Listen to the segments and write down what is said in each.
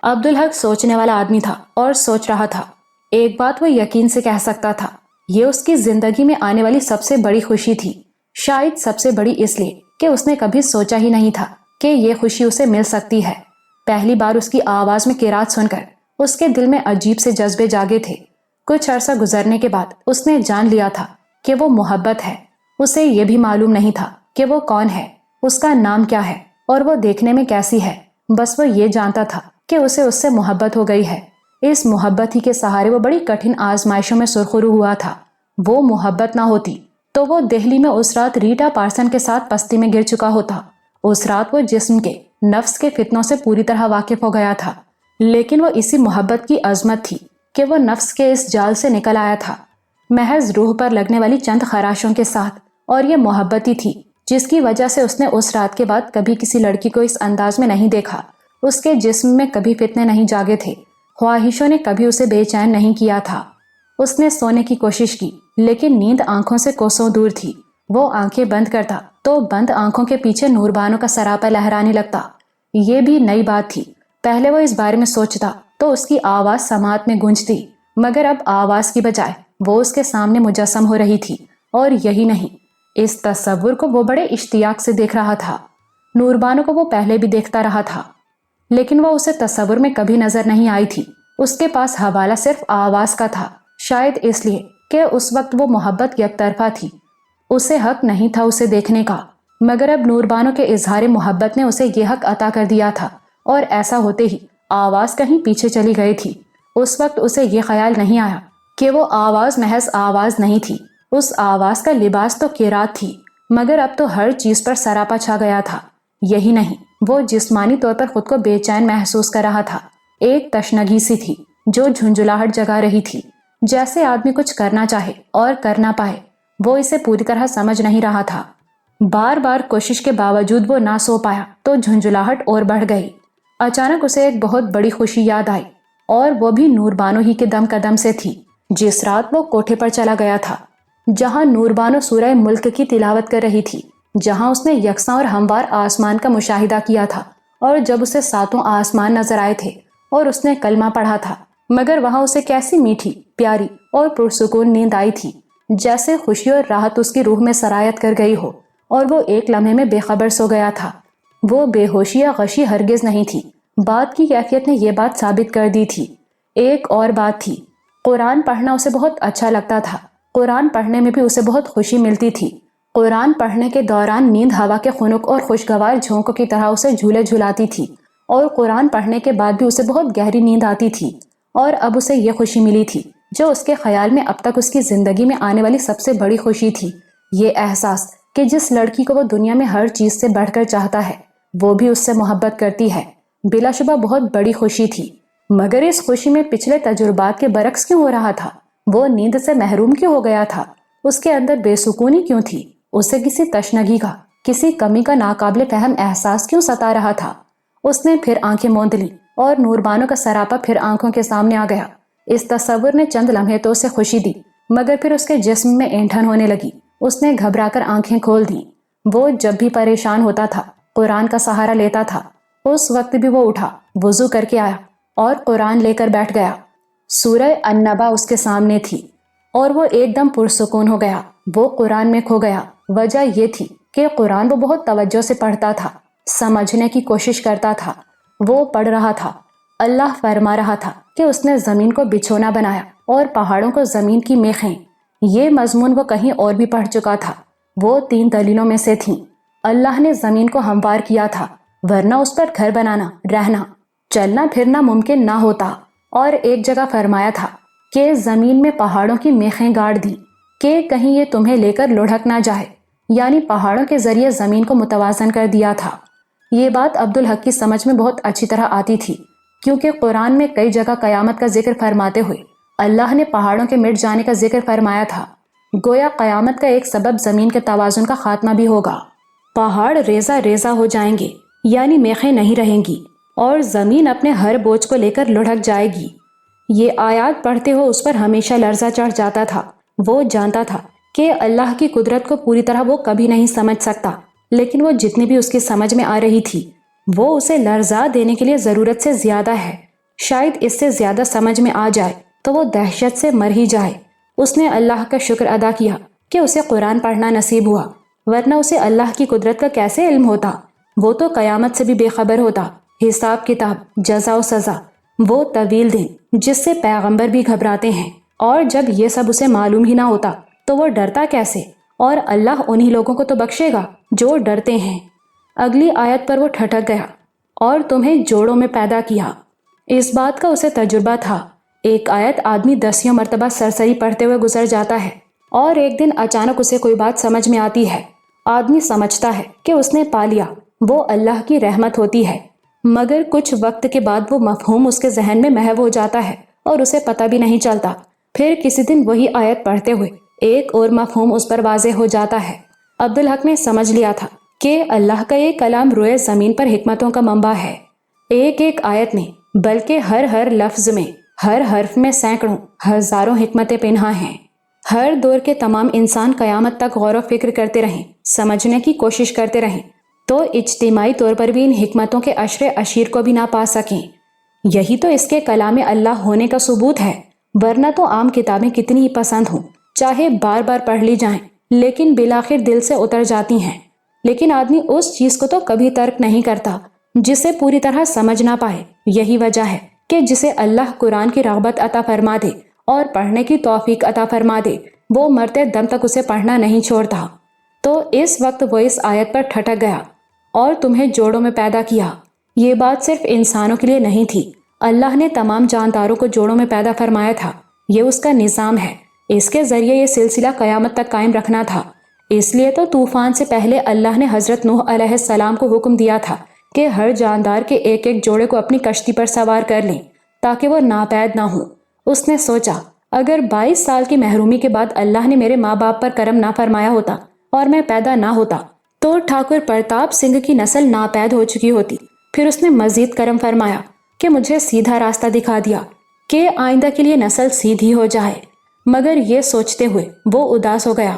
عبدالحق سوچنے والا آدمی تھا اور سوچ رہا تھا۔ ایک بات وہ یقین سے کہہ سکتا تھا، یہ اس کی زندگی میں آنے والی سب سے بڑی خوشی تھی، شاید سب سے بڑی اس لیے کہ اس نے کبھی سوچا ہی نہیں تھا کہ یہ خوشی اسے مل سکتی ہے۔ پہلی بار اس کی آواز میں قرات سن کر اس کے دل میں عجیب سے جذبے جاگے تھے۔ کچھ عرصہ گزرنے کے بعد اس نے جان لیا تھا کہ وہ محبت ہے۔ اسے یہ بھی معلوم نہیں تھا کہ وہ کون ہے، اس کا نام کیا ہے اور وہ دیکھنے میں کیسی ہے، بس وہ یہ جانتا تھا کہ اسے اس سے محبت ہو گئی ہے۔ اس محبت ہی کے سہارے وہ بڑی کٹھن آزمائشوں میں سرخرو ہوا تھا۔ وہ محبت نہ ہوتی تو وہ دہلی میں اس رات ریٹا پارسن کے ساتھ پستی میں گر چکا ہوتا۔ اس رات وہ جسم کے نفس کے فتنوں سے پوری طرح واقف ہو گیا تھا، لیکن وہ اسی محبت کی عظمت تھی کہ وہ نفس کے اس جال سے نکل آیا تھا، محض روح پر لگنے والی چند خراشوں کے ساتھ۔ اور یہ محبت ہی تھی جس کی وجہ سے اس نے اس رات کے بعد کبھی کسی لڑکی کو اس انداز میں نہیں دیکھا۔ اس کے جسم میں کبھی فتنے نہیں جاگے تھے، خواہشوں نے کبھی اسے بے چین نہیں کیا تھا۔ اس نے سونے کی کوشش کی لیکن نیند آنکھوں سے کوسوں دور تھی۔ وہ آنکھیں بند کرتا تو بند آنکھوں کے پیچھے نوربانوں کا سراپا لہرانے لگتا۔ یہ بھی نئی بات تھی، پہلے وہ اس بارے میں سوچتا تو اس کی آواز سماعت میں گونجتی، مگر اب آواز کی بجائے وہ اس کے سامنے مجسم ہو رہی تھی۔ اور یہی نہیں، اس تصور کو وہ بڑے اشتیاق سے دیکھ رہا تھا۔ نوربانوں کو وہ پہلے بھی دیکھتا رہا تھا لیکن وہ اسے تصور میں کبھی نظر نہیں آئی تھی۔ اس کے پاس حوالہ صرف آواز کا تھا، شاید اس لیے کہ اس وقت وہ محبت یک طرفہ تھی، اسے حق نہیں تھا اسے دیکھنے کا۔ مگر اب نوربانوں کے اظہار محبت نے اسے یہ حق عطا کر دیا تھا، اور ایسا ہوتے ہی آواز کہیں پیچھے چلی گئی تھی۔ اس وقت اسے یہ خیال نہیں آیا کہ وہ آواز محض آواز نہیں تھی، اس آواز کا لباس تو قرات تھی، مگر اب تو ہر چیز پر سراپا چھا گیا تھا۔ یہی نہیں، وہ جسمانی طور پر خود کو بے چین محسوس کر رہا تھا۔ ایک تشنگی سی تھی جو جھنجھلاہٹ جگا رہی تھی، جیسے آدمی کچھ کرنا چاہے اور کر نہ پائے۔ وہ اسے پوری طرح سمجھ نہیں رہا تھا۔ بار بار کوشش کے باوجود وہ نہ سو پایا تو جھنجھلاہٹ اور بڑھ گئی۔ اچانک اسے ایک بہت بڑی خوشی یاد آئی، اور وہ بھی نوربانو ہی کے دم قدم سے تھی۔ جس رات وہ کوٹھے پر چلا گیا تھا جہاں نوربانو سورہ ملک کی تلاوت کر رہی تھی، جہاں اس نے یکساں اور ہموار آسمان کا مشاہدہ کیا تھا، اور جب اسے ساتوں آسمان نظر آئے تھے اور اس نے کلمہ پڑھا تھا، مگر وہاں اسے کیسی میٹھی، پیاری اور پرسکون نیند آئی تھی، جیسے خوشی اور راحت اس کی روح میں سرایت کر گئی ہو، اور وہ ایک لمحے میں بے خبر سو گیا تھا۔ وہ بے ہوشی یا غشی ہرگز نہیں تھی، بات کی کیفیت نے یہ بات ثابت کر دی تھی۔ ایک اور بات تھی، قرآن پڑھنا اسے بہت اچھا لگتا تھا، قرآن پڑھنے میں بھی اسے بہت خوشی ملتی تھی۔ قرآن پڑھنے کے دوران نیند ہوا کے خنک اور خوشگوار جھونکوں کی طرح اسے جھولے جھلاتی تھی، اور قرآن پڑھنے کے بعد بھی اسے بہت گہری نیند آتی تھی۔ اور اب اسے یہ خوشی ملی تھی جو اس کے خیال میں اب تک اس کی زندگی میں آنے والی سب سے بڑی خوشی تھی، یہ احساس کہ جس لڑکی کو وہ دنیا میں ہر چیز سے بڑھ کر چاہتا ہے وہ بھی اس سے محبت کرتی ہے۔ بلا شبہ بہت بڑی خوشی تھی، مگر اس خوشی میں پچھلے تجربات کے برعکس کیوں ہو رہا تھا؟ وہ نیند سے محروم کیوں ہو گیا تھا؟ اس کے اندر بے سکونی کیوں تھی؟ اسے کسی تشنگی کا، کسی کمی کا ناقابل فہم احساس کیوں ستا رہا تھا؟ اس نے پھر آنکھیں موند لی اور نوربانو کا سراپا پھر آنکھوں کے سامنے آ گیا۔ اس تصور نے چند لمحے تو اسے خوشی دی، مگر پھر اس کے جسم میں اینٹھن ہونے لگی۔ اس نے گھبرا کر آنکھیں کھول دیں۔ وہ جب بھی پریشان ہوتا تھا قرآن کا سہارا لیتا تھا۔ اس وقت بھی وہ اٹھا، وضو کر کے آیا اور قرآن لے کر بیٹھ گیا۔ سورہ النبا اس کے سامنے تھی اور وہ ایک دم پرسکون ہو گیا۔ وہ قرآن میں کھو گیا۔ وجہ یہ تھی کہ قرآن وہ بہت توجہ سے پڑھتا تھا، سمجھنے کی کوشش کرتا تھا۔ وہ پڑھ رہا تھا، اللہ فرما رہا تھا کہ اس نے زمین کو بچھونا بنایا اور پہاڑوں کو زمین کی میخیں۔ یہ مضمون وہ کہیں اور بھی پڑھ چکا تھا۔ وہ 3 دلیلوں میں سے تھیں۔ اللہ نے زمین کو ہموار کیا تھا، ورنہ اس پر گھر بنانا، رہنا، چلنا پھرنا ممکن نہ ہوتا۔ اور ایک جگہ فرمایا تھا کہ زمین میں پہاڑوں کی میخیں گاڑ دی کہ کہیں یہ تمہیں لے کر لڑھک نہ جائے، یعنی پہاڑوں کے ذریعے زمین کو متوازن کر دیا تھا۔ یہ بات عبدالحق کی سمجھ میں بہت اچھی طرح آتی تھی، کیونکہ قرآن میں کئی جگہ قیامت کا ذکر فرماتے ہوئے اللہ نے پہاڑوں کے مٹ جانے کا ذکر فرمایا تھا۔ گویا قیامت کا ایک سبب زمین کے توازن کا خاتمہ بھی ہوگا۔ پہاڑ ریزہ ریزہ ہو جائیں گے، یعنی میخیں نہیں رہیں گی، اور زمین اپنے ہر بوجھ کو لے کر لڑھک جائے گی۔ یہ آیات پڑھتے ہو اس پر ہمیشہ لرزہ چڑھ جاتا تھا۔ وہ جانتا تھا کہ اللہ کی قدرت کو پوری طرح وہ کبھی نہیں سمجھ سکتا، لیکن وہ جتنی بھی اس کی سمجھ میں آ رہی تھی وہ اسے لرزا دینے کے لیے ضرورت سے زیادہ ہے۔ شاید اس سے زیادہ سمجھ میں آ جائے تو وہ دہشت سے مر ہی جائے۔ اس نے اللہ کا شکر ادا کیا کہ اسے قرآن پڑھنا نصیب ہوا، ورنہ اسے اللہ کی قدرت کا کیسے علم ہوتا؟ وہ تو قیامت سے بھی بے خبر ہوتا، حساب کتاب، جزا و سزا، وہ طویل دن جس سے پیغمبر بھی گھبراتے ہیں۔ اور جب یہ سب اسے معلوم ہی نہ ہوتا تو وہ ڈرتا کیسے؟ اور اللہ انہی لوگوں کو تو بخشے گا جو ڈرتے ہیں۔ اگلی آیت پر وہ ٹھٹک گیا، اور تمہیں جوڑوں میں پیدا کیا۔ اس بات کا اسے تجربہ تھا۔ ایک آیت آدمی 10 مرتبہ سرسری پڑھتے ہوئے گزر جاتا ہے، اور ایک دن اچانک اسے کوئی بات سمجھ میں آتی ہے۔ آدمی سمجھتا ہے کہ اس نے پا لیا، وہ اللہ کی رحمت ہوتی ہے، مگر کچھ وقت کے بعد وہ مفہوم اس کے ذہن میں محو ہو جاتا ہے اور اسے پتہ بھی نہیں چلتا۔ پھر کسی دن وہی آیت پڑھتے ہوئے ایک اور مفہوم اس پر واضح ہو جاتا ہے۔ عبدالحق نے سمجھ لیا تھا کہ اللہ کا یہ کلام روئے زمین پر حکمتوں کا منبع ہے۔ ایک ایک آیت میں، بلکہ ہر لفظ میں، ہر حرف میں سینکڑوں ہزاروں حکمتیں پنہاں ہیں۔ ہر دور کے تمام انسان قیامت تک غور و فکر کرتے رہیں، سمجھنے کی کوشش کرتے رہیں تو اجتماعی طور پر بھی ان حکمتوں کے عشر اشیر کو بھی نہ پا سکیں۔ یہی تو اس کے کلام اللہ ہونے کا ثبوت ہے، ورنہ تو عام کتابیں کتنی ہی پسند ہوں، چاہے بار بار پڑھ لی جائیں، لیکن بالآخر دل سے اتر جاتی ہیں۔ لیکن آدمی اس چیز کو تو کبھی ترک نہیں کرتا جسے پوری طرح سمجھ نہ پائے۔ یہی وجہ ہے کہ جسے اللہ قرآن کی رغبت عطا فرما دے اور پڑھنے کی توفیق عطا فرما دے، وہ مرتے دم تک اسے پڑھنا نہیں چھوڑتا۔ تو اس وقت وہ اس آیت پر ٹھٹک گیا، اور تمہیں جوڑوں میں پیدا کیا۔ یہ بات صرف انسانوں کے لیے نہیں تھی، اللہ نے تمام جانداروں کو جوڑوں میں پیدا فرمایا تھا۔ یہ اس کا نظام ہے، اس کے ذریعے یہ سلسلہ قیامت تک قائم رکھنا تھا۔ اس لیے تو طوفان سے پہلے اللہ نے حضرت نوح علیہ السلام کو حکم دیا تھا کہ ہر جاندار کے ایک ایک جوڑے کو اپنی کشتی پر سوار کر لیں تاکہ وہ ناپید نہ ہوں۔ اس نے سوچا، اگر 22 سال کی محرومی کے بعد اللہ نے میرے ماں باپ پر کرم نہ فرمایا ہوتا اور میں پیدا نہ ہوتا تو ٹھاکر پرتاپ سنگھ کی نسل ناپید ہو چکی ہوتی۔ پھر اس نے مزید کرم فرمایا کہ مجھے سیدھا راستہ دکھا دیا کہ آئندہ کے لیے نسل سیدھی ہو جائے۔ مگر یہ سوچتے ہوئے وہ اداس ہو گیا،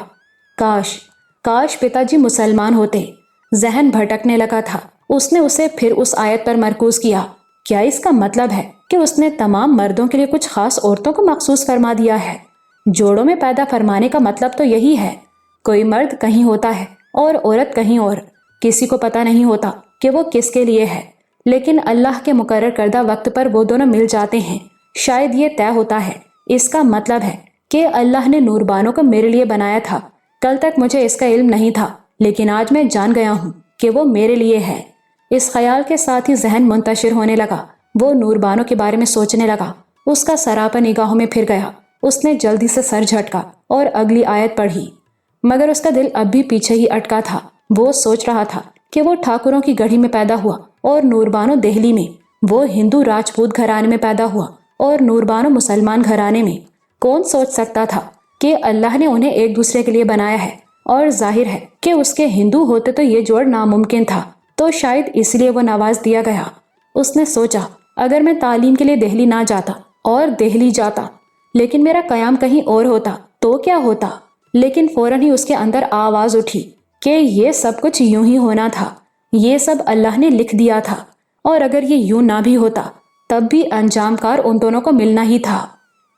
کاش پتا جی مسلمان ہوتے۔ ذہن بھٹکنے لگا تھا۔ اس نے اسے پھر اس آیت پر مرکوز کیا۔ کیا اس کا مطلب ہے کہ اس نے تمام مردوں کے لیے کچھ خاص عورتوں کو مخصوص فرما دیا ہے؟ جوڑوں میں پیدا فرمانے کا مطلب تو یہی ہے، کوئی مرد کہیں ہوتا ہے اور عورت کہیں اور، کسی کو پتہ نہیں ہوتا کہ وہ کس کے لیے ہے، لیکن اللہ کے مقرر کردہ وقت پر وہ دونوں مل جاتے ہیں۔ شاید یہ طے ہوتا ہے، اس کا مطلب ہے کہ اللہ نے نوربانوں کو میرے لیے بنایا تھا۔ کل تک مجھے اس کا علم نہیں تھا، لیکن آج میں جان گیا ہوں کہ وہ میرے لیے ہے۔ اس خیال کے ساتھ ہی ذہن منتشر ہونے لگا۔ وہ نوربانوں کے بارے میں سوچنے لگا۔ اس کا سراپا نگاہوں میں پھر گیا۔ اس نے جلدی سے سر جھٹکا اور اگلی آیت پڑھی، مگر اس کا دل اب بھی پیچھے ہی اٹکا تھا۔ وہ سوچ رہا تھا کہ وہ ٹھاکروں کی گڑھی میں پیدا ہوا اور نوربانو دہلی میں، وہ ہندو راجپوت گھرانے میں پیدا ہوا اور نوربانو مسلمان گھرانے میں۔ کون سوچ سکتا تھا کہ اللہ نے انہیں ایک دوسرے کے لیے بنایا ہے، اور ظاہر ہے کہ اس کے ہندو ہوتے تو یہ جوڑ ناممکن تھا، تو شاید اس لیے وہ نواز دیا گیا۔ اس نے سوچا، اگر میں تعلیم کے لیے دہلی نہ جاتا اور دہلی جاتا لیکن میرا قیام کہیں اور ہوتا تو کیا ہوتا؟ لیکن فوراً ہی اس کے اندر آواز اٹھی کہ یہ سب کچھ یوں ہی ہونا تھا، یہ سب اللہ نے لکھ دیا تھا، اور اگر یہ یوں نہ بھی ہوتا تب بھی انجام کار ان دونوں کو ملنا ہی تھا۔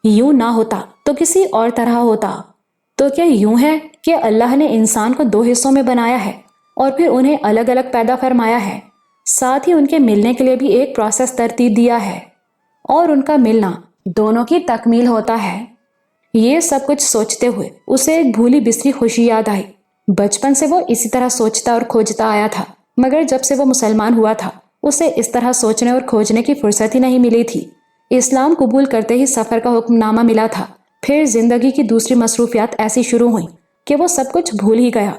یوں نہ ہوتا تو کسی اور طرح ہوتا۔ تو کیا یوں ہے کہ اللہ نے انسان کو 2 حصوں میں بنایا ہے اور پھر انہیں الگ الگ پیدا فرمایا ہے، ساتھ ہی ان کے ملنے کے لیے بھی ایک پروسیس ترتیب دیا ہے، اور ان کا ملنا دونوں کی تکمیل ہوتا ہے۔ یہ سب کچھ سوچتے ہوئے اسے ایک بھولی بسری خوشی یاد آئی۔ بچپن سے وہ اسی طرح سوچتا اور کھوجتا آیا تھا، مگر جب سے وہ مسلمان ہوا تھا اسے اس طرح سوچنے اور کھوجنے کی فرصت ہی نہیں ملی تھی۔ اسلام قبول کرتے ہی سفر کا حکم نامہ ملا تھا، پھر زندگی کی دوسری مصروفیات ایسی شروع ہوئیں کہ وہ سب کچھ بھول ہی گیا۔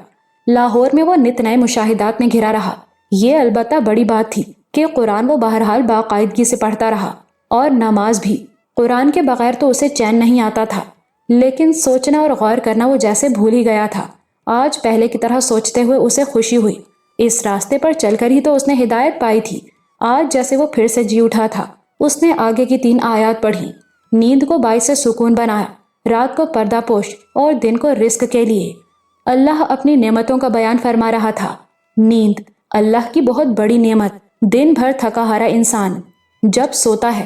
لاہور میں وہ نت نئے مشاہدات میں گھرا رہا۔ یہ البتہ بڑی بات تھی کہ قرآن وہ بہرحال باقاعدگی سے پڑھتا رہا، اور نماز بھی۔ قرآن کے بغیر تو اسے چین نہیں آتا تھا، لیکن سوچنا اور غور کرنا وہ جیسے بھول ہی گیا تھا۔ آج پہلے کی طرح سوچتے ہوئے اسے خوشی ہوئی۔ اس راستے پر چل کر ہی تو اس نے ہدایت پائی تھی۔ آج جیسے وہ پھر سے جی اٹھا تھا۔ اس نے آگے کی 3 آیات پڑھی۔ نیند کو باعث سکون بنایا، رات کو پردہ پوش اور دن کو رزق کے لیے۔ اللہ اپنی نعمتوں کا بیان فرما رہا تھا۔ نیند اللہ کی بہت بڑی نعمت۔ دن بھر تھکا ہارا انسان جب سوتا ہے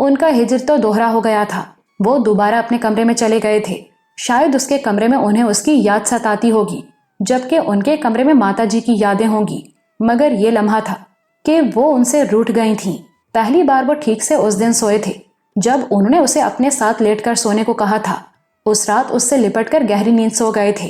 ان کا ہجر تو دوہرا ہو گیا تھا۔ وہ دوبارہ اپنے کمرے میں چلے گئے تھے۔ شاید اس کے کمرے میں انہیں اس کی یاد ستاتی ہوگی، جبکہ ان کے کمرے میں ماتا جی کی یادیں ہوں گی۔ مگر یہ لمحہ تھا کہ وہ ان سے روٹھ گئی تھیں۔ پہلی بار وہ ٹھیک سے اس دن سوئے تھے جب انہوں نے اسے اپنے ساتھ لیٹ کر سونے کو کہا تھا۔ اس رات اس سے لپٹ کر گہری نیند سو گئے تھے۔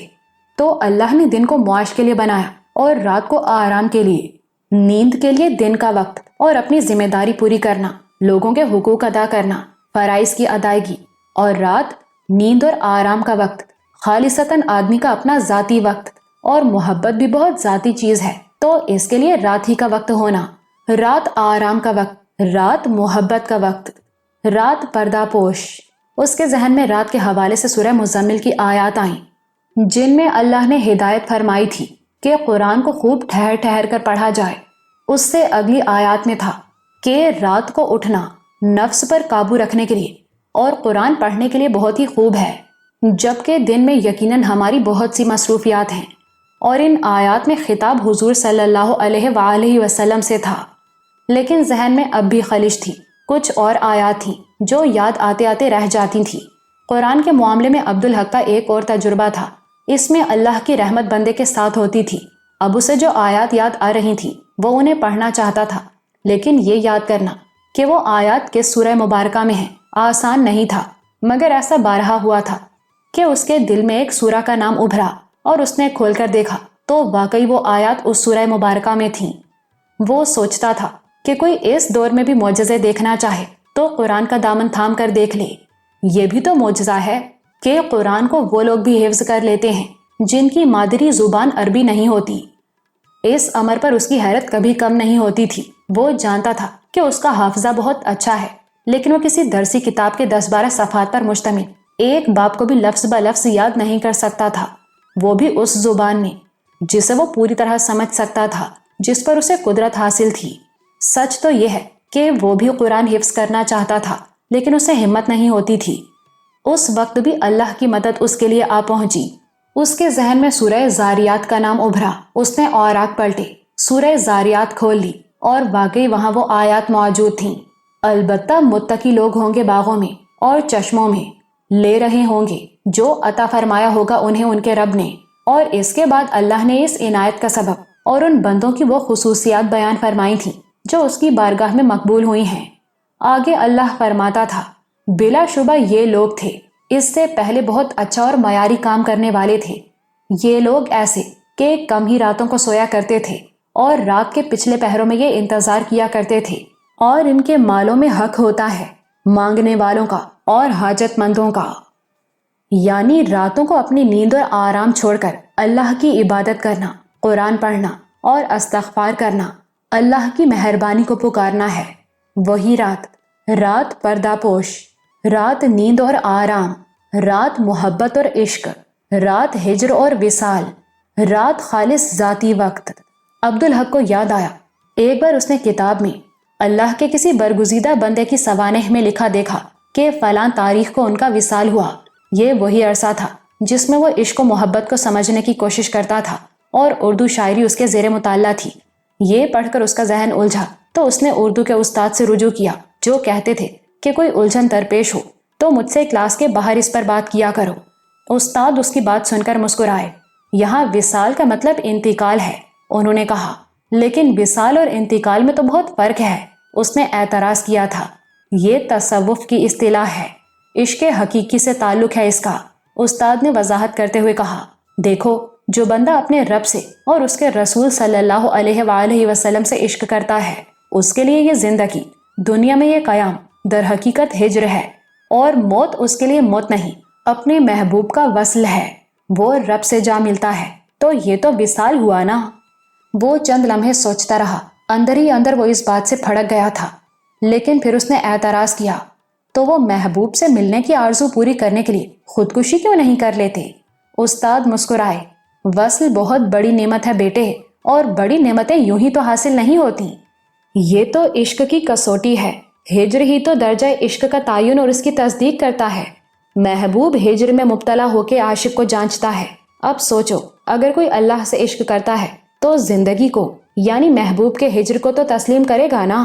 تو اللہ نے دن کو معاش کے لیے بنایا اور رات کو آرام کے لیے۔ نیند کے لیے دن کا وقت اور اپنی ذمہ داری پوری کرنا، لوگوں کے حقوق ادا کرنا، فرائض کی ادائیگی، اور رات نیند اور آرام کا وقت خالصتاً آدمی کا اپنا ذاتی وقت، اور محبت بھی بہت ذاتی چیز ہے تو اس کے لیے رات ہی کا وقت ہونا۔ رات آرام کا وقت، رات محبت کا وقت، رات پردہ پوش۔ اس کے ذہن میں رات کے حوالے سے سورہ مزمل کی آیات آئیں جن میں اللہ نے ہدایت فرمائی تھی کہ قرآن کو خوب ٹھہر ٹھہر کر پڑھا جائے۔ اس سے اگلی آیات میں تھا کہ رات کو اٹھنا نفس پر قابو رکھنے کے لیے اور قرآن پڑھنے کے لیے بہت ہی خوب ہے، جبکہ دن میں یقیناً ہماری بہت سی مصروفیات ہیں۔ اور ان آیات میں خطاب حضور صلی اللہ علیہ وآلہ وسلم سے تھا، لیکن ذہن میں اب بھی خلش تھی۔ کچھ اور آیات تھیں جو یاد آتے آتے رہ جاتی تھیں۔ قرآن کے معاملے میں عبدالحق کا ایک اور تجربہ تھا۔ اس میں اللہ کی رحمت بندے کے ساتھ ہوتی تھی۔ اب اسے جو آیات یاد آ رہی تھیں وہ انہیں پڑھنا چاہتا تھا، لیکن یہ یاد کرنا کہ وہ آیات کس سورہ مبارکہ میں ہیں آسان نہیں تھا۔ مگر ایسا بارہا ہوا تھا کہ اس کے دل میں ایک سورہ کا نام ابھرا اور اس نے کھول کر دیکھا تو واقعی وہ آیات اس سورہ مبارکہ میں تھیں۔ وہ سوچتا تھا کہ کوئی اس دور میں بھی معجزے دیکھنا چاہے تو قرآن کا دامن تھام کر دیکھ لے۔ یہ بھی تو معجزہ ہے کہ قرآن کو وہ لوگ بھی حفظ کر لیتے ہیں جن کی مادری زبان عربی نہیں ہوتی۔ اس امر پر اس کی حیرت کبھی کم نہیں ہوتی تھی۔ وہ جانتا تھا کہ اس کا حافظہ بہت اچھا ہے، لیکن وہ کسی درسی کتاب کے 10-12 صفحات پر مشتمل ایک باب کو بھی لفظ بہ لفظ یاد نہیں کر سکتا تھا، وہ بھی اس زبان میں جسے وہ پوری طرح سمجھ سکتا تھا، جس پر اسے قدرت حاصل تھی۔ سچ تو یہ ہے کہ وہ بھی قرآن حفظ کرنا چاہتا تھا، لیکن اسے ہمت نہیں ہوتی تھی۔ اس وقت بھی اللہ کی مدد اس کے لیے آ پہنچی۔ اس کے ذہن میں سورہ زاریات کا نام ابھرا۔ اس نے اوراق پلٹے، سورہ زاریات کھول لی اور واقعی وہاں وہ آیات موجود تھیں۔ البتہ متقی لوگ ہوں گے باغوں میں اور چشموں میں، لے رہے ہوں گے جو عطا فرمایا ہوگا انہیں ان کے رب نے۔ اور اس کے بعد اللہ نے اس عنایت کا سبب اور ان بندوں کی وہ خصوصیات بیان فرمائی تھیں جو اس کی بارگاہ میں مقبول ہوئی ہیں۔ آگے اللہ فرماتا تھا، بلا شبہ یہ لوگ تھے اس سے پہلے بہت اچھا اور معیاری کام کرنے والے تھے۔ یہ لوگ ایسے کہ کم ہی راتوں کو سویا کرتے تھے اور رات کے پچھلے پہروں میں یہ انتظار کیا کرتے تھے، اور ان کے مالوں میں حق ہوتا ہے مانگنے والوں کا اور حاجت مندوں کا۔ یعنی راتوں کو اپنی نیند اور آرام چھوڑ کر اللہ کی عبادت کرنا، قرآن پڑھنا اور استغفار کرنا، اللہ کی مہربانی کو پکارنا ہے۔ وہی رات، رات پردہ پوش، رات نیند اور آرام، رات محبت اور عشق، رات ہجر اور وصال، رات خالص ذاتی وقت۔ عبدالحق کو یاد آیا، ایک بار اس نے کتاب میں اللہ کے کسی برگزیدہ بندے کی سوانح میں لکھا دیکھا کہ فلاں تاریخ کو ان کا وصال ہوا۔ یہ وہی عرصہ تھا جس میں وہ عشق و محبت کو سمجھنے کی کوشش کرتا تھا اور اردو شاعری اس کے زیر مطالعہ تھی۔ یہ پڑھ کر اس کا ذہن الجھا تو اس نے اردو کے استاد سے رجوع کیا جو کہتے تھے کہ کوئی الجھن درپیش ہو تو مجھ سے کلاس کے باہر اس پر بات کیا کرو۔ استاد اس کی بات سن کر مسکرائے۔ یہاں وصال کا مطلب انتقال ہے، انہوں نے کہا، لیکن وصال اور انتقال میں تو بہت فرق ہے۔ اس نے اعتراض کیا تھا، یہ تصوف کی اصطلاح ہے، عشق حقیقی سے تعلق ہے اس کا۔ استاد نے وضاحت کرتے ہوئے کہا، دیکھو جو بندہ اپنے رب سے اور اس کے رسول صلی اللہ علیہ وآلہ وسلم سے عشق کرتا ہے، اس کے لیے یہ زندگی، دنیا میں یہ قیام در حقیقت ہجر ہے، اور موت اس کے لیے موت نہیں، اپنے محبوب کا وصل ہے۔ وہ رب سے جا ملتا ہے تو یہ تو وصال ہوا نا۔ وہ چند لمحے سوچتا رہا، اندر ہی اندر وہ اس بات سے پھڑک گیا تھا، لیکن پھر اس نے اعتراض کیا، تو وہ محبوب سے ملنے کی آرزو پوری کرنے کے لیے خودکشی کیوں نہیں کر لیتے؟ استاد مسکرائے، وصل بہت بڑی نعمت ہے بیٹے، اور بڑی نعمتیں یوں ہی تو حاصل نہیں ہوتی، یہ تو عشق کی کسوٹی ہے۔ ہجر ہی تو درجہ عشق کا تعین اور اس کی تصدیق کرتا ہے۔ محبوب ہجر میں مبتلا ہو کے عاشق کو جانچتا ہے۔ اب سوچو، اگر کوئی اللہ سے عشق کرتا ہے تو زندگی کو یعنی محبوب کے ہجر کو تو تسلیم کرے گا نا۔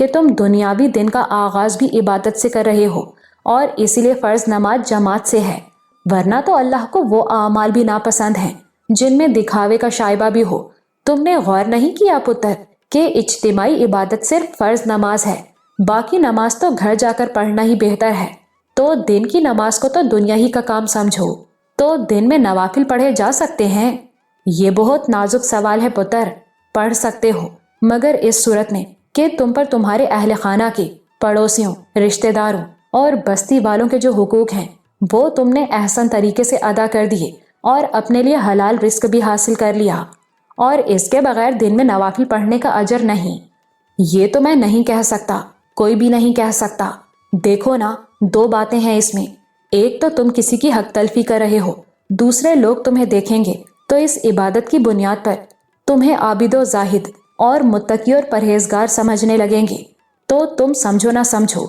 کہ تم دنیاوی دن کا آغاز بھی عبادت سے کر رہے ہو اور اسی لیے فرض نماز جماعت سے ہے، ورنہ تو اللہ کو وہ اعمال بھی ناپسند ہیں جن میں دکھاوے کا شائبہ بھی ہو۔ تم نے غور نہیں کیا پتر کہ اجتماعی عبادت صرف فرض نماز ہے، باقی نماز تو گھر جا کر پڑھنا ہی بہتر ہے۔ تو دن کی نماز کو تو دنیا ہی کا کام سمجھو، تو دن میں نوافل پڑھے جا سکتے ہیں؟ یہ بہت نازک سوال ہے پتر۔ پڑھ سکتے ہو، مگر اس صورت میں کہ تم پر تمہارے اہل خانہ کے، پڑوسیوں، رشتہ داروں اور بستی والوں کے جو حقوق ہیں وہ تم نے احسن طریقے سے ادا کر دیے اور اپنے لیے حلال رزق بھی حاصل کر لیا، اور اس کے بغیر دن میں نوافل پڑھنے کا اجر نہیں۔ یہ تو میں نہیں کہہ سکتا، کوئی بھی نہیں کہہ سکتا۔ دیکھو نا، دو باتیں ہیں اس میں، ایک تو تم کسی کی حق تلفی کر رہے ہو، دوسرے لوگ تمہیں دیکھیں گے تو اس عبادت کی بنیاد پر تمہیں عابد و زاہد اور متقی اور پرہیزگار سمجھنے لگیں گے۔ تو تم سمجھو نہ سمجھو،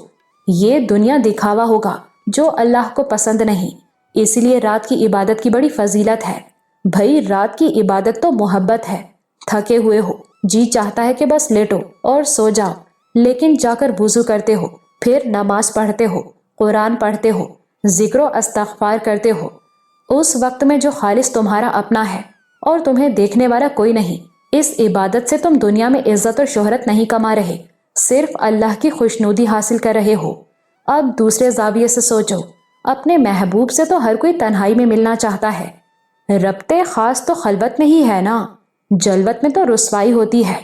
یہ دنیا دکھاوا ہوگا جو اللہ کو پسند نہیں۔ اس لیے رات کی عبادت کی بڑی فضیلت ہے۔ بھئی رات کی عبادت تو محبت ہے، تھکے ہوئے ہو، جی چاہتا ہے کہ بس لیٹو اور سو جاؤ، لیکن جا کر وضو کرتے ہو، پھر نماز پڑھتے ہو، قرآن پڑھتے ہو، ذکر و استغفار کرتے ہو، اس وقت میں جو خالص تمہارا اپنا ہے اور تمہیں دیکھنے والا کوئی نہیں۔ اس عبادت سے تم دنیا میں عزت اور شہرت نہیں کما رہے، صرف اللہ کی خوشنودی حاصل کر رہے ہو۔ اب دوسرے زاویے سے سوچو، اپنے محبوب سے تو ہر کوئی تنہائی میں ملنا چاہتا ہے، ربط خاص تو خلوت میں ہی ہے نا، جلوت میں تو رسوائی ہوتی ہے۔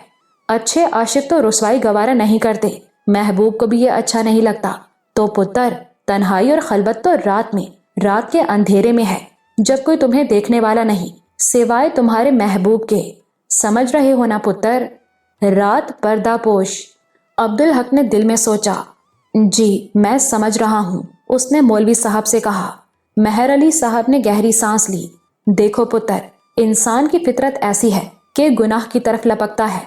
اچھے عاشق تو رسوائی گوارا نہیں کرتے، محبوب کو بھی یہ اچھا نہیں لگتا۔ تو پتر، تنہائی اور خلوت تو رات میں، رات کے اندھیرے میں ہے، جب کوئی تمہیں دیکھنے والا نہیں سوائے تمہارے محبوب کے۔ سمجھ رہے ہو نا پتر؟ رات پردہ پوش۔ عبدالحق نے دل میں سوچا، جی میں سمجھ رہا ہوں۔ اس نے مولوی صاحب سے کہا۔ مہر علی صاحب نے گہری سانس لی۔ دیکھو پتر، انسان کی فطرت ایسی ہے کہ گناہ کی طرف لپکتا ہے،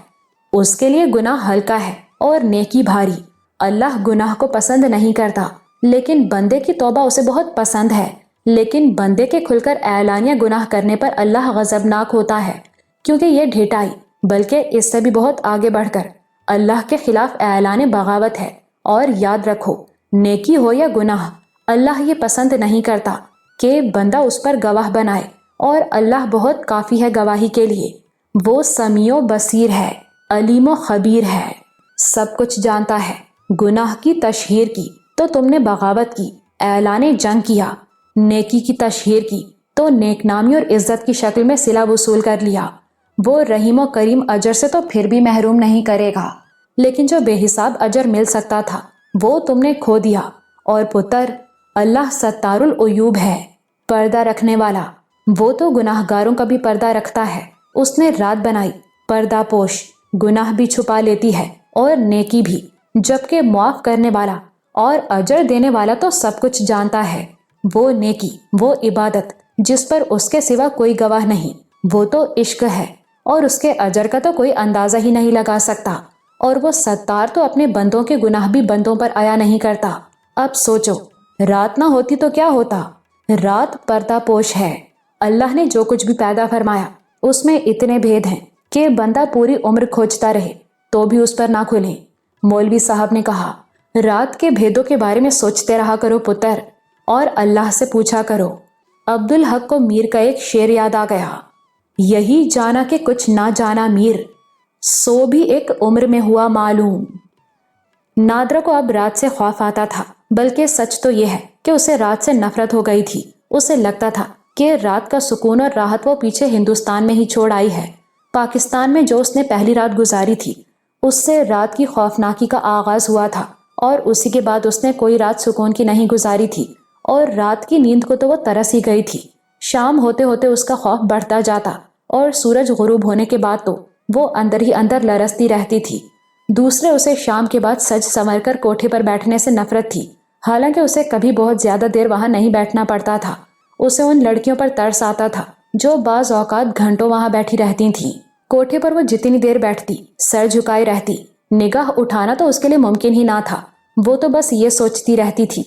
اس کے لیے گناہ ہلکا ہے اور نیکی بھاری۔ اللہ گناہ کو پسند نہیں کرتا، لیکن بندے کی توبہ اسے بہت پسند ہے۔ لیکن بندے کے کھل کر اعلانیہ گناہ کرنے پر اللہ غضبناک ہوتا ہے، کیونکہ یہ ڈھیٹائی بلکہ اس سے بھی بہت آگے بڑھ کر اللہ کے خلاف اعلان بغاوت ہے۔ اور یاد رکھو، نیکی ہو یا گناہ، اللہ یہ پسند نہیں کرتا کہ بندہ اس پر گواہ بنائے، اور اللہ بہت کافی ہے گواہی کے لیے۔ وہ سمیع و بصیر ہے، علیم و خبیر ہے، سب کچھ جانتا ہے۔ گناہ کی تشہیر کی تو تم نے بغاوت کی، اعلان جنگ کیا، نیکی کی تشہیر کی تو نیک نامی اور عزت کی شکل میں صلہ وصول کر لیا۔ وہ رحیم و کریم اجر سے تو پھر بھی محروم نہیں کرے گا، لیکن جو بے حساب اجر مل سکتا تھا وہ تم نے کھو دیا۔ اور پتر، اللہ ستار العیوب ہے، پردہ رکھنے والا، وہ تو گناہ گاروں کا بھی پردہ رکھتا ہے۔ اس نے رات بنائی، پردہ پوش، گناہ بھی چھپا لیتی ہے اور نیکی بھی، جبکہ معاف کرنے والا اور اجر دینے والا تو سب کچھ جانتا ہے۔ وہ نیکی، وہ عبادت جس پر اس کے سوا کوئی گواہ نہیں، وہ تو عشق ہے، اور اس کے اجر کا تو کوئی اندازہ ہی نہیں لگا سکتا۔ اور وہ ستار تو اپنے بندوں کے گناہ بھی بندوں پر آیا نہیں کرتا۔ اب سوچو، رات نہ ہوتی تو کیا ہوتا؟ رات پردہ پوش ہے۔ اللہ نے جو کچھ بھی پیدا فرمایا اس میں اتنے بھید ہیں کہ بندہ پوری عمر کھوجتا رہے تو بھی اس پر نہ کھلے۔ مولوی صاحب نے کہا، رات کے بھیدوں کے بارے میں سوچتے رہا کرو پتر، اور اللہ سے پوچھا کرو۔ عبدالحق کو میر کا ایک شعر یاد آ گیا، یہی جانا کہ کچھ نہ جانا میر، سو بھی ایک عمر میں ہوا معلوم۔ نادرہ کو اب رات سے خوف آتا تھا، بلکہ سچ تو یہ ہے کہ اسے رات سے نفرت ہو گئی تھی۔ اسے لگتا تھا کہ رات کا سکون اور راحت وہ پیچھے ہندوستان میں ہی چھوڑ آئی ہے۔ پاکستان میں جو اس نے پہلی رات گزاری تھی، اس سے رات کی خوفناکی کا آغاز ہوا تھا، اور اسی کے بعد اس نے کوئی رات سکون کی نہیں گزاری تھی، اور رات کی نیند کو تو وہ ترس ہی گئی تھی۔ شام ہوتے ہوتے اس کا خوف بڑھتا جاتا، اور سورج غروب ہونے کے بعد تو وہ اندر ہی اندر لرزتی رہتی تھی۔ دوسرے اسے شام کے بعد سج سنور کر کوٹھے پر بیٹھنے سے نفرت تھی، حالانکہ اسے کبھی بہت زیادہ دیر وہاں نہیں بیٹھنا پڑتا تھا۔ اسے ان لڑکیوں پر ترس آتا تھا جو بعض اوقات گھنٹوں وہاں بیٹھی رہتی تھیں۔ کوٹھے پر وہ جتنی دیر بیٹھتی، سر جھکائے رہتی، نگاہ اٹھانا تو اس کے لیے ممکن ہی نہ تھا۔ وہ تو بس یہ سوچتی رہتی تھی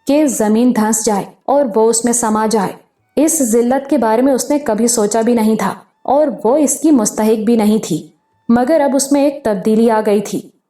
کہ زمین دھنس جائے اور وہ اس میں سما جائے۔ اس ذلت کے بارے میں اس نے کبھی سوچا بھی نہیں تھا، اور وہ اس کی مستحق بھی نہیں تھی، مگر اب اس میں ایک تبدیلی آ گئی تھی۔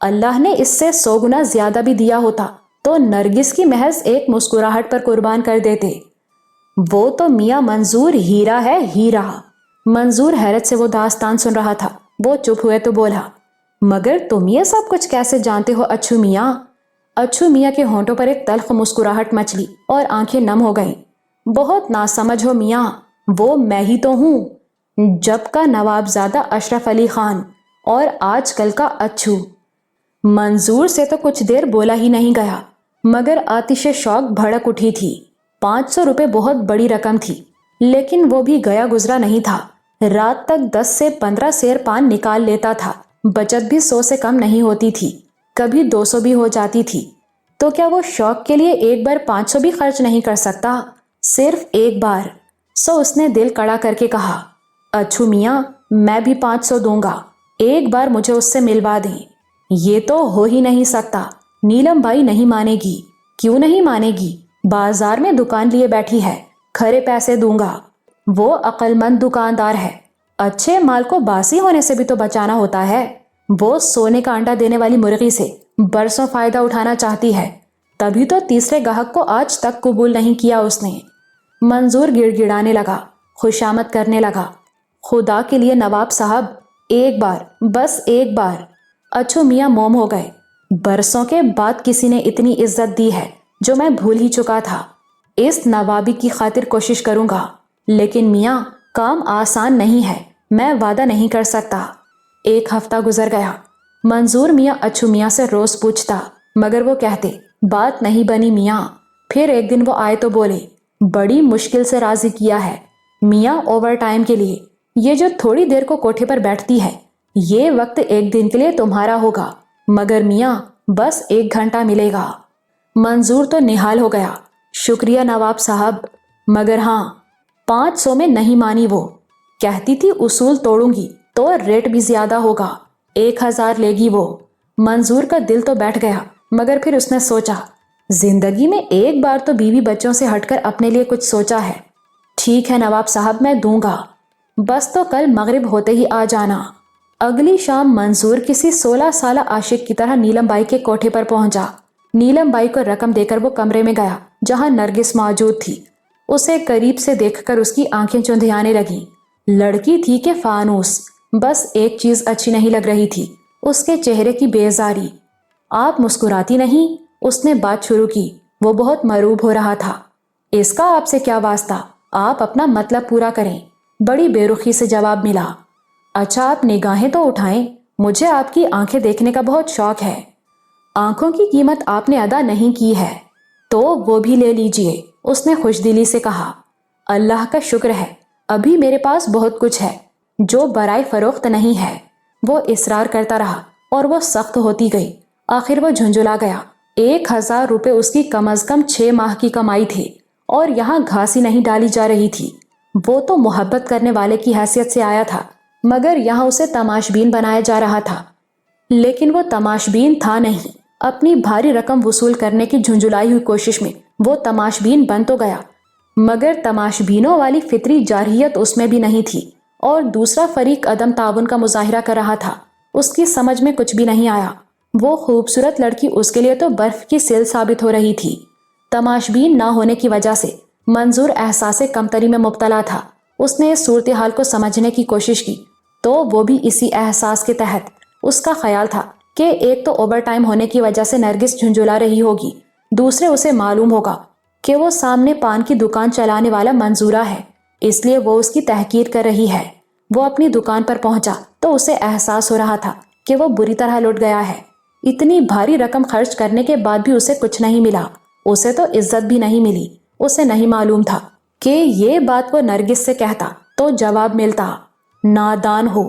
اللہ نے اس سے 100 گنا زیادہ بھی دیا ہوتا تو نرگس کی محض ایک مسکراہٹ پر قربان کر دیتے۔ وہ تو میاں منظور ہیرا ہے، ہیرا۔ منظور حیرت سے وہ داستان سن رہا تھا۔ وہ چپ ہوئے تو بولا، مگر تم یہ سب کچھ کیسے جانتے ہو اچھو میاں؟ اچھو میاں کے ہونٹوں پر ایک تلخ مسکراہٹ مچلی اور آنکھیں نم ہو گئیں۔ بہت ناسمجھ ہو میاں، وہ میں ہی تو ہوں، جب کا نوابزادہ اشرف علی خان اور آج کل کا اچھو۔ منظور سے تو کچھ دیر بولا ہی نہیں گیا، مگر آتش شوق بھڑک اٹھی تھی۔ 500 روپے بہت بڑی رقم تھی، لیکن وہ بھی گیا گزرا نہیں تھا۔ رات تک 10 سے 15 سیر پان نکال لیتا تھا، بچت بھی 100 سے کم نہیں ہوتی تھی، کبھی 200 بھی ہو جاتی تھی۔ تو کیا وہ شوق کے لیے ایک بار 500 بھی خرچ نہیں کر سکتا؟ صرف ایک بار۔ سو اس نے دل کڑا کر کے کہا، اچھو میاں میں بھی 500 دوں گا، ایک بار مجھے اس سے ملوا دیں۔ یہ تو ہو ہی نہیں سکتا، نیلم بائی نہیں مانے گی۔ کیوں نہیں مانے گی؟ بازار میں دکان لیے بیٹھی ہے، کھرے پیسے دوں گا۔ وہ عقل مند دکاندار ہے، اچھے مال کو باسی ہونے سے بھی تو بچانا ہوتا ہے۔ وہ سونے کا انڈا دینے والی مرغی سے برسوں فائدہ اٹھانا چاہتی ہے، تبھی تو تیسرے گاہک کو آج تک قبول نہیں کیا اس نے۔ منظور گڑ گڑانے لگا، خوشامد کرنے لگا، خدا کے لیے نواب صاحب ایک بار، بس ایک بار۔ اچھو میاں موم ہو گئے۔ برسوں کے بعد کسی نے اتنی عزت دی ہے جو میں بھول ہی چکا تھا۔ اس نوابی کی خاطر کوشش کروں گا، لیکن میاں کام آسان نہیں ہے، میں وعدہ نہیں کر سکتا۔ 1 ہفتہ گزر گیا۔ منظور میاں اچھو میاں سے روز پوچھتا، مگر وہ کہتے بات نہیں بنی میاں۔ پھر ایک دن وہ آئے تو بولے، بڑی مشکل سے راضی کیا ہے میاں اوور ٹائم کے لیے۔ یہ جو تھوڑی دیر کو کوٹھے پر بیٹھتی ہے، یہ وقت ایک دن کے لیے تمہارا ہوگا، مگر میاں بس 1 گھنٹہ ملے گا۔ منظور تو نہال ہو گیا، شکریہ نواب صاحب، مگر ہاں 500 میں نہیں مانی۔ وہ کہتی تھی اصول توڑوں گی تو ریٹ بھی زیادہ ہوگا، 1000 لے گی وہ۔ منظور کا دل تو بیٹھ گیا، مگر پھر اس نے سوچا، زندگی میں ایک بار تو بیوی بچوں سے ہٹ کر اپنے لیے کچھ سوچا ہے۔ ٹھیک ہے نواب صاحب، میں دوں گا، بس تو کل مغرب ہوتے ہی آ جانا۔ اگلی شام منظور کسی 16 سالہ عاشق کی طرح نیلم بائی کے کوٹھے پر پہنچا۔ نیلم بائی کو رقم دے کر وہ کمرے میں گیا جہاں نرگس موجود تھی۔ اسے قریب سے دیکھ کر اس کی آنکھیں چندھیانے لگیں۔ لڑکی تھی کہ فانوس، بس ایک چیز اچھی نہیں لگ رہی تھی، اس کے چہرے کی بیزاری۔ آپ مسکراتی نہیں؟ اس نے بات شروع کی۔ وہ بہت مروب ہو رہا تھا۔ اس کا آپ سے کیا واسطہ، آپ اپنا مطلب پورا کریں۔ بڑی بے رخی سے جواب ملا۔ اچھا آپ نگاہیں تو اٹھائیں، مجھے آپ کی آنکھیں دیکھنے کا بہت شوق ہے۔ آنکھوں کی قیمت آپ نے ادا نہیں کی ہے تو وہ بھی لے لیجئے، اس نے خوش دلی سے کہا۔ اللہ کا شکر ہے، ابھی میرے پاس بہت کچھ ہے جو برائے فروخت نہیں ہے۔ وہ اصرار کرتا رہا اور وہ سخت ہوتی گئی۔ آخر وہ جھنجھلا گیا۔ 1000 روپے اس کی کم از کم 6 ماہ کی کمائی تھی، اور یہاں گھاسی نہیں ڈالی جا رہی تھی۔ وہ تو محبت کرنے والے کی حیثیت سے آیا تھا، مگر یہاں اسے تماشبین بنایا جا رہا تھا۔ لیکن وہ تماشبین تھا نہیں۔ اپنی بھاری رقم وصول کرنے کی جھنجھلائی ہوئی کوشش میں وہ تماشبین بن تو گیا، مگر تماشبینوں والی فطری جارحیت اس میں بھی نہیں تھی، اور دوسرا فریق عدم تعاون کا مظاہرہ کر رہا تھا۔ اس کی سمجھ میں کچھ بھی نہیں آیا۔ وہ خوبصورت لڑکی اس کے لیے تو برف کی سیل ثابت ہو رہی تھی۔ تماشبین نہ ہونے کی وجہ سے منظور احساس کمتری میں مبتلا تھا۔ اس نے اس صورتحال کو سمجھنے کی کوشش کی تو وہ بھی اسی احساس کے تحت۔ اس کا خیال تھا کہ ایک تو اوور ٹائم ہونے کی وجہ سے نرگس جھنجھلا رہی ہوگی، دوسرے اسے معلوم ہوگا کہ وہ سامنے پان کی دکان چلانے والا منظورہ ہے، اس لیے وہ اس کی تحقیر کر رہی ہے۔ وہ اپنی دکان پر پہنچا تو اسے احساس ہو رہا تھا کہ وہ بری طرح لٹ گیا ہے۔ اتنی بھاری رقم خرچ کرنے کے بعد بھی اسے کچھ نہیں ملا۔ اسے تو عزت بھی نہیں ملی۔ اسے نہیں معلوم تھا کہ یہ بات وہ نرگس سے کہتا تو جواب ملتا، نادان ہو،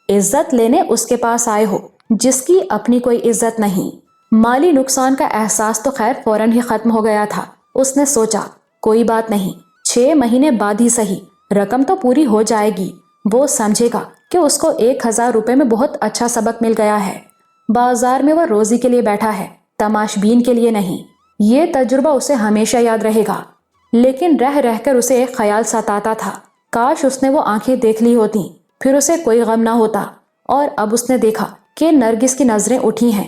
عزت لینے اس کے پاس آئے ہو جس کی اپنی کوئی عزت نہیں۔ مالی نقصان کا احساس تو خیر فوراً ہی ختم ہو گیا تھا۔ اس نے سوچا، کوئی بات نہیں، 6 مہینے بعد ہی صحیح، رقم تو پوری ہو جائے گی۔ وہ سمجھے گا کہ اس کو 1000 روپے میں بہت اچھا سبق مل گیا ہے۔ بازار میں وہ روزی کے لیے بیٹھا ہے، تماشبین کے لیے نہیں۔ یہ تجربہ اسے ہمیشہ یاد رہے گا۔ لیکن رہ رہ کر اسے ایک خیال ستاتا تھا، کاش اس نے وہ آنکھیں دیکھ لی ہوتی، پھر اسے کوئی غم نہ ہوتا۔ اور اب اس نے دیکھا کہ نرگس کی نظریں اٹھی ہیں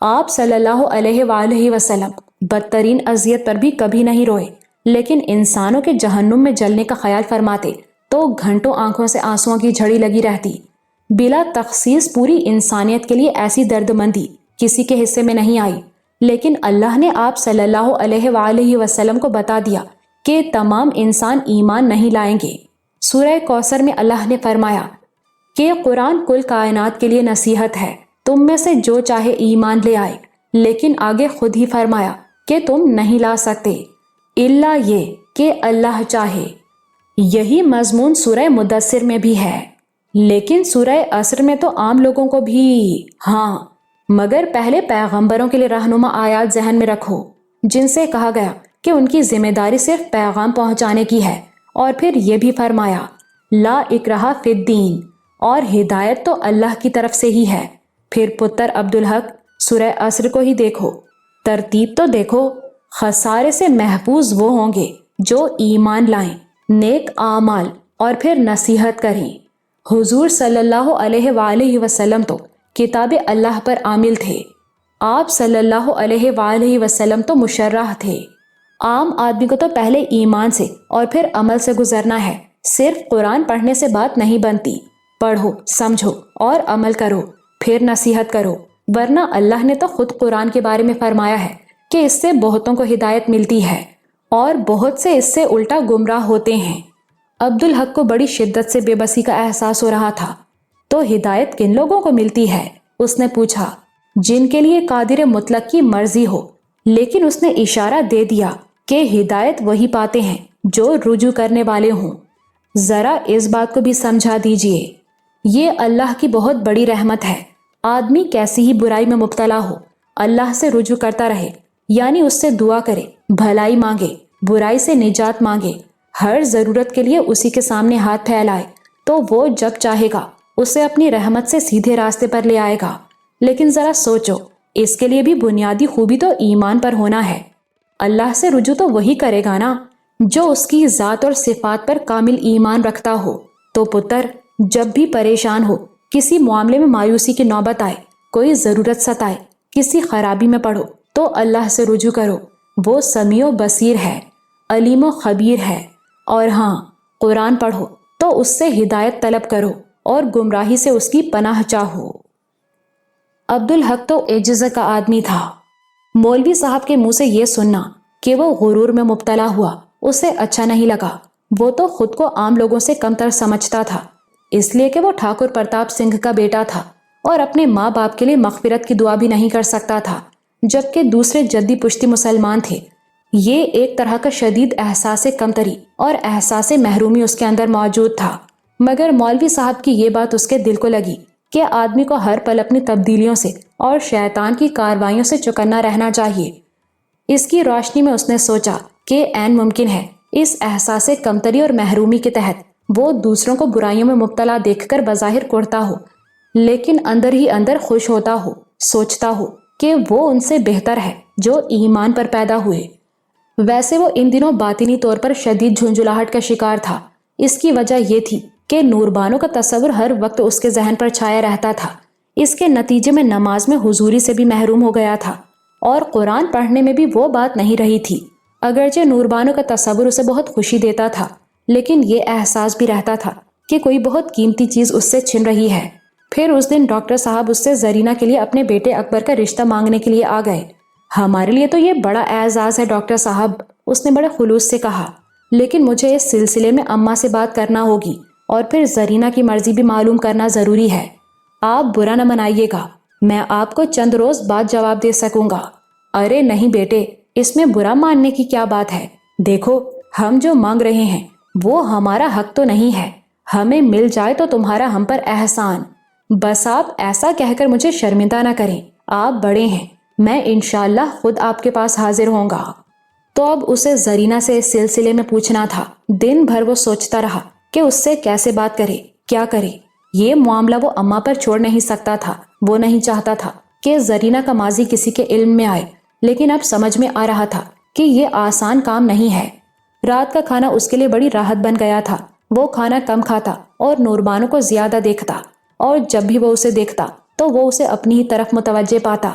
آپ صلی اللہ علیہ وآلہ وسلم بدترین اذیت پر بھی کبھی نہیں روئے، لیکن انسانوں کے جہنم میں جلنے کا خیال فرماتے تو گھنٹوں آنکھوں سے آنسوؤں کی جھڑی لگی رہتی۔ بلا تخصیص پوری انسانیت کے لیے ایسی درد مندی کسی کے حصے میں نہیں آئی، لیکن اللہ نے آپ صلی اللہ علیہ وآلہ وسلم کو بتا دیا کہ تمام انسان ایمان نہیں لائیں گے۔ سورہ کوثر میں اللہ نے فرمایا کہ قرآن کل کائنات کے لیے نصیحت ہے، تم میں سے جو چاہے ایمان لے آئے، لیکن آگے خود ہی فرمایا کہ تم نہیں لا سکتے الا یہ کہ اللہ چاہے۔ یہی مضمون سورہ مدثر میں بھی ہے، لیکن سورہ عصر میں تو عام لوگوں کو بھی، ہاں مگر پہلے پیغمبروں کے لیے رہنما آیات ذہن میں رکھو، جن سے کہا گیا کہ ان کی ذمہ داری صرف پیغام پہنچانے کی ہے، اور پھر یہ بھی فرمایا لا اکراہ فی الدین، اور ہدایت تو اللہ کی طرف سے ہی ہے۔ پھر پتر عبدالحق سورہ عصر کو ہی دیکھو، ترتیب تو دیکھو۔ خسارے سے محفوظ وہ ہوں گے جو ایمان لائیں، نیک اعمال اور پھر نصیحت کریں۔ حضور صلی اللہ علیہ وآلہ وسلم تو کتاب اللہ پر عامل تھے، آپ صلی اللہ علیہ وآلہ وسلم تو مشرح تھے۔ عام آدمی کو تو پہلے ایمان سے اور پھر عمل سے گزرنا ہے، صرف قرآن پڑھنے سے بات نہیں بنتی، پڑھو، سمجھو اور عمل کرو، پھر نصیحت کرو، ورنہ اللہ نے تو خود قرآن کے بارے میں فرمایا ہے کہ اس سے بہتوں کو ہدایت ملتی ہے اور بہت سے اس سے الٹا گمراہ ہوتے ہیں۔ عبدالحق کو بڑی شدت سے بے بسی کا احساس ہو رہا تھا۔ تو ہدایت کن لوگوں کو ملتی ہے؟ اس نے پوچھا۔ جن کے لیے قادر مطلق کی مرضی ہو، لیکن اس نے اشارہ دے دیا کہ ہدایت وہی پاتے ہیں جو رجوع کرنے والے ہوں۔ ذرا اس بات کو بھی سمجھا دیجئے، یہ اللہ کی بہت بڑی رحمت ہے، آدمی کیسی ہی برائی میں مبتلا ہو اللہ سے رجوع کرتا رہے، یعنی اس سے دعا کرے، بھلائی مانگے، برائی سے نجات مانگے، ہر ضرورت کے لیے اسی کے سامنے ہاتھ پھیلائے، تو وہ جب چاہے گا اسے اپنی رحمت سے سیدھے راستے پر لے آئے گا۔ لیکن ذرا سوچو، اس کے لیے بھی بنیادی خوبی تو ایمان پر ہونا ہے۔ اللہ سے رجوع تو وہی کرے گا نا جو اس کی ذات اور صفات پر کامل ایمان رکھتا ہو۔ تو پتر، جب بھی پریشان ہو، کسی معاملے میں مایوسی کی نوبت آئے، کوئی ضرورت ستائے، کسی خرابی میں پڑھو، تو اللہ سے رجوع کرو، وہ سمیع و بصیر ہے، علیم و خبیر ہے۔ اور ہاں، قرآن پڑھو تو اس سے ہدایت طلب کرو اور گمراہی سے اس کی پناہ چاہو۔ عبدالحق تو عجز کا آدمی تھا۔ مولوی صاحب کے منہ سے یہ سننا کہ وہ غرور میں مبتلا ہوا اسے اچھا نہیں لگا۔ وہ تو خود کو عام لوگوں سے کمتر سمجھتا تھا، اس لیے کہ وہ ٹھاکر پرتاپ سنگھ کا بیٹا تھا اور اپنے ماں باپ کے لیے مغفرت کی دعا بھی نہیں کر سکتا تھا، جبکہ دوسرے جدی پشتی مسلمان تھے۔ یہ ایک طرح کا شدید احساس کمتری اور احساس محرومی اس کے اندر موجود تھا، مگر مولوی صاحب کی یہ بات اس کے دل کو لگی کہ آدمی کو ہر پل اپنی تبدیلیوں سے اور شیطان کی کاروائیوں سے چوکنا رہنا چاہیے۔ اس کی روشنی میں اس نے سوچا کہ عین ممکن ہے اس احساس کمتری اور محرومی کے تحت وہ دوسروں کو برائیوں میں مبتلا دیکھ کر بظاہر کوڑتا ہو، لیکن اندر ہی اندر خوش ہوتا ہو، سوچتا ہو کہ وہ ان سے بہتر ہے جو ایمان پر پیدا ہوئے۔ ویسے وہ ان دنوں باطنی طور پر شدید جھنجھلاہٹ کا شکار تھا۔ اس کی وجہ یہ تھی کہ نوربانوں کا تصور ہر وقت اس کے ذہن پر چھایا رہتا تھا۔ اس کے نتیجے میں نماز میں حضوری سے بھی محروم ہو گیا تھا اور قرآن پڑھنے میں بھی وہ بات نہیں رہی تھی۔ اگرچہ نوربانوں کا تصور اسے بہت خوشی دیتا تھا، لیکن یہ احساس بھی رہتا تھا کہ کوئی بہت قیمتی چیز اس سے چھن رہی ہے۔ پھر اس دن ڈاکٹر صاحب اس سے زرینہ کے لیے اپنے بیٹے اکبر کا رشتہ مانگنے کے لیے آ گئے۔ ہمارے لیے تو یہ بڑا اعزاز ہے ڈاکٹر صاحب، اس نے بڑے خلوص سے کہا، لیکن مجھے اس سلسلے میں اماں سے بات کرنا ہوگی اور پھر زرینہ کی مرضی بھی معلوم کرنا ضروری ہے۔ آپ برا نہ منائیے گا، میں آپ کو چند روز بعد جواب دے سکوں گا۔ ارے نہیں بیٹے، اس میں برا ماننے کی کیا بات ہے؟ دیکھو، ہم جو مانگ رہے ہیں وہ ہمارا حق تو نہیں ہے، ہمیں مل جائے تو تمہارا ہم پر احسان۔ بس آپ ایسا کہہ کر مجھے شرمندہ نہ کریں، آپ بڑے ہیں، میں انشاءاللہ خود آپ کے پاس حاضر ہوں گا۔ تو اب اسے زرینہ سے اس سلسلے میں پوچھنا تھا۔ دن بھر وہ سوچتا رہا کہ اس سے کیسے بات کرے، کیا کرے۔ یہ معاملہ وہ اماں پر چھوڑ نہیں سکتا تھا۔ وہ نہیں چاہتا تھا کہ زرینہ کا ماضی کسی کے علم میں آئے، لیکن اب سمجھ میں آ رہا تھا کہ یہ آسان کام نہیں ہے۔ رات کا کھانا اس کے لیے بڑی راحت بن گیا تھا۔ وہ کھانا کم کھاتا اور نوربانو کو زیادہ دیکھتا، اور جب بھی وہ اسے دیکھتا تو وہ اسے اپنی ہی طرف متوجہ پاتا۔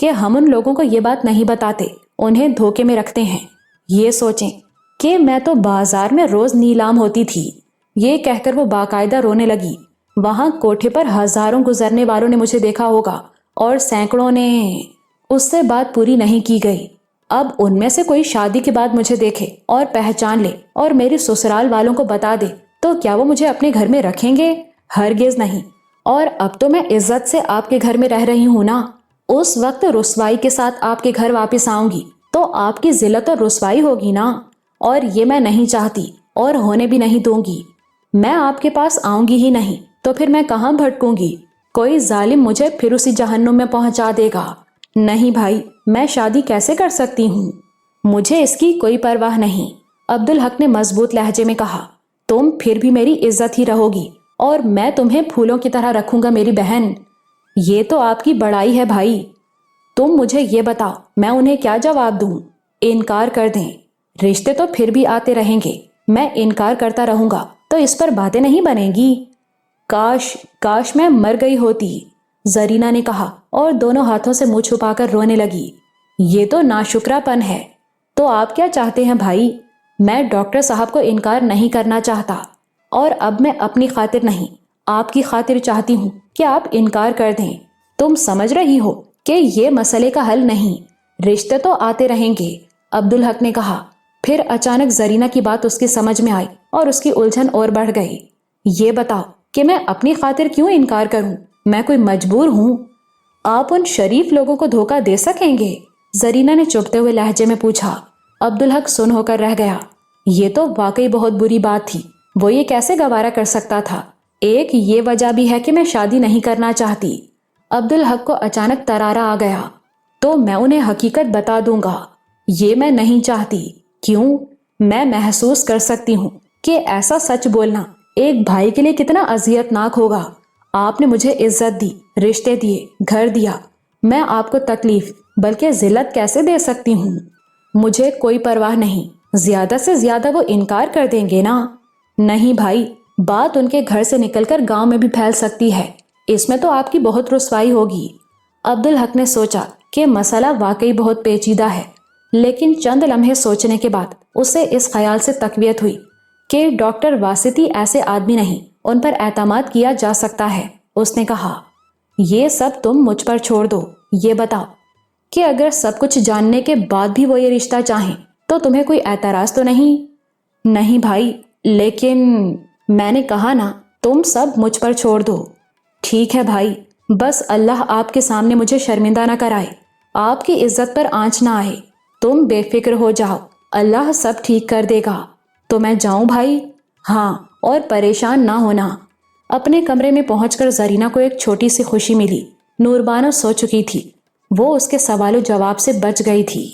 کہ ہم ان لوگوں کو یہ بات نہیں بتاتے، انہیں دھوکے میں رکھتے ہیں۔ یہ سوچیں کہ میں تو بازار میں روز نیلام ہوتی تھی۔ یہ کہہ کر وہ باقاعدہ رونے لگی۔ وہاں کوٹھے پر ہزاروں گزرنے والوں نے مجھے دیکھا ہوگا اور سینکڑوں نے۔ اس سے بات پوری نہیں کی گئی۔ اب ان میں سے کوئی شادی کے بعد مجھے دیکھے اور پہچان لے اور میری سسرال والوں کو بتا دے تو کیا وہ مجھے اپنے گھر میں رکھیں گے؟ ہرگز نہیں۔ اور اب تو میں عزت سے آپ کے گھر میں رہ رہی ہوں نا۔ اس وقت رسوائی کے ساتھ آپ کے گھر واپس آؤں گی تو آپ کی ذلت اور رسوائی ہوگی نا، اور یہ میں نہیں چاہتی اور ہونے بھی نہیں دوں گی۔ میں آپ کے پاس آؤں گی ہی نہیں تو پھر میں کہاں بھٹکوں گی؟ کوئی ظالم مجھے پھر اسی جہنم میں پہنچا دے گا۔ نہیں بھائی، میں شادی کیسے کر سکتی ہوں؟ مجھے اس کی کوئی پرواہ نہیں، عبدالحق نے مضبوط لہجے میں کہا۔ تم پھر بھی میری عزت ہی رہو گی اور میں تمہیں پھولوں کی طرح رکھوں گا میری بہن۔ یہ تو آپ کی بڑائی ہے بھائی۔ تم مجھے یہ بتاؤ میں انہیں کیا جواب دوں؟ انکار کر دیں۔ رشتے تو پھر بھی آتے رہیں گے، میں انکار کرتا رہوں گا تو اس پر باتیں نہیں بنیں گی۔ کاش میں مر گئی ہوتی، زرینہ نے کہا اور دونوں ہاتھوں سے منہ چھپا کر رونے لگی۔ یہ تو ناشکرا پن ہے۔ تو آپ کیا چاہتے ہیں بھائی؟ میں ڈاکٹر صاحب کو انکار نہیں کرنا چاہتا، اور اب میں اپنی خاطر نہیں، آپ کی خاطر چاہتی ہوں کہ آپ انکار کر دیں۔ تم سمجھ رہی ہو کہ یہ مسئلے کا حل نہیں، رشتے تو آتے رہیں گے، عبدالحق نے کہا۔ پھر اچانک زرینہ کی بات اس کی سمجھ میں آئی اور اس کی الجھن اور بڑھ گئی۔ یہ بتاؤ کہ میں اپنی خاطر کیوں انکار کروں؟ میں کوئی مجبور ہوں؟ آپ ان شریف لوگوں کو دھوکہ دے سکیں گے؟ زرینہ نے چبھتے ہوئے لہجے میں پوچھا۔ عبدالحق سن ہو کر رہ گیا۔ یہ تو واقعی بہت بری بات تھی، وہ یہ کیسے گوارا کر سکتا تھا؟ ایک یہ وجہ بھی ہے کہ میں شادی نہیں کرنا چاہتی۔ عبدالحق کو اچانک طرارا آ گیا۔ تو میں انہیں حقیقت بتا دوں گا، یہ میں نہیں چاہتی۔ کیوں؟ میں محسوس کر سکتی ہوں کہ ایسا سچ بولنا ایک بھائی کے لیے کتنا اذیت ناک ہوگا۔ آپ نے مجھے عزت دی، رشتے دیے، گھر دیا، میں آپ کو تکلیف بلکہ ذلت کیسے دے سکتی ہوں؟ مجھے کوئی پرواہ نہیں، زیادہ سے زیادہ وہ انکار کر دیں گے نا۔ نہیں بھائی، بات ان کے گھر سے نکل کر گاؤں میں بھی پھیل سکتی ہے، اس میں تو آپ کی بہت رسوائی ہوگی۔ عبدالحق نے سوچا کہ مسئلہ واقعی بہت پیچیدہ ہے، لیکن چند لمحے سوچنے کے بعد اسے اس خیال سے تقویت ہوئی کہ ڈاکٹر واسطی ایسے آدمی نہیں، ان پر اعتماد کیا جا سکتا ہے۔ اس نے کہا، یہ سب تم مجھ پر چھوڑ دو، یہ بتاؤ کہ اگر سب کچھ جاننے کے بعد بھی وہ یہ رشتہ چاہیں تو تمہیں کوئی اعتراض تو نہیں؟ نہیں بھائی، لیکن میں نے کہا نا، تم سب مجھ پر چھوڑ دو۔ ٹھیک ہے بھائی، بس اللہ آپ کے سامنے مجھے شرمندہ نہ کرائے، آپ کی عزت پر آنچ نہ آئے۔ تم بے فکر ہو جاؤ، اللہ سب ٹھیک کر دے گا۔ تو میں جاؤں بھائی؟ ہاں، اور پریشان نہ ہونا۔ اپنے کمرے میں پہنچ کر زرینہ کو ایک چھوٹی سی خوشی ملی۔ نوربانو سو چکی تھی، وہ اس کے سوال و جواب سے بچ گئی تھی۔